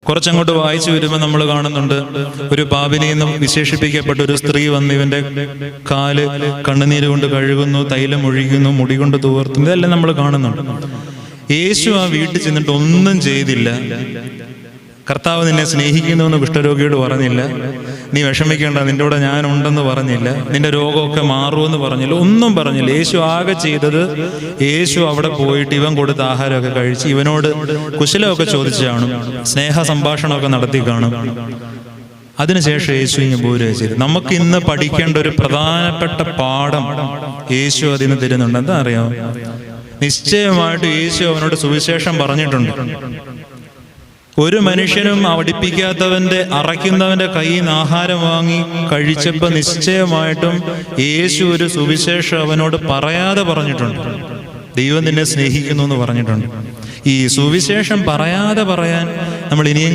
കുറച്ചങ്ങോട്ട് വായിച്ചു വരുമ്പോൾ നമ്മൾ കാണുന്നുണ്ട്, ഒരു പാപിനി എന്ന് വിശേഷിപ്പിക്കപ്പെട്ട ഒരു സ്ത്രീ വന്ന് ഇവന്റെ കാല് കണ്ണുനീര് കൊണ്ട് കഴുകുന്നു, തൈലം ഒഴിക്കുന്നു, മുടി കൊണ്ട് തൂർത്തുന്നു. ഇതെല്ലാം നമ്മൾ കാണുന്നുണ്ട്. യേശു ആ വീട്ടിൽ ചെന്നിട്ട് ഒന്നും ചെയ്തില്ല. കർത്താവ് നിന്നെ സ്നേഹിക്കുന്നുവെന്ന് കുഷ്ഠരോഗിയോട് പറഞ്ഞില്ല. നീ വിഷമിക്കേണ്ട, നിന്റെ കൂടെ ഞാനുണ്ടെന്ന് പറഞ്ഞില്ല. നിന്റെ രോഗമൊക്കെ മാറുമെന്ന് പറഞ്ഞില്ല. ഒന്നും പറഞ്ഞില്ല. യേശു ആകെ ചെയ്തത്, യേശു അവിടെ പോയിട്ട് ഇവൻ കൊടുത്ത ആഹാരമൊക്കെ കഴിച്ച് ഇവനോട് കുശലമൊക്കെ ചോദിച്ചു കാണും, സ്നേഹ സംഭാഷണമൊക്കെ നടത്തി കാണും. അതിനുശേഷം യേശു ഇങ്ങനെ പോരുക ചെയ്തു. നമുക്ക് ഇന്ന് പഠിക്കേണ്ട ഒരു പ്രധാനപ്പെട്ട പാഠം യേശു അതിന് തരുന്നുണ്ട്. എന്താ അറിയാമോ? നിശ്ചയമായിട്ട് യേശു അവനോട് സുവിശേഷം പറഞ്ഞിട്ടുണ്ട്. ഒരു മനുഷ്യനും അടിപ്പിക്കാത്തവന്റെ അറയ്ക്കുന്നവന്റെ കയ്യിൽ നിന്ന് ആഹാരം വാങ്ങി കഴിച്ചപ്പോൾ നിശ്ചയമായിട്ടും യേശു ഒരു സുവിശേഷം അവനോട് പറയാതെ പറഞ്ഞിട്ടുണ്ട്. ദൈവം നിന്നെ സ്നേഹിക്കുന്നു എന്ന് പറഞ്ഞിട്ടുണ്ട്. ഈ സുവിശേഷം പറയാതെ പറയാൻ നമ്മൾ ഇനിയും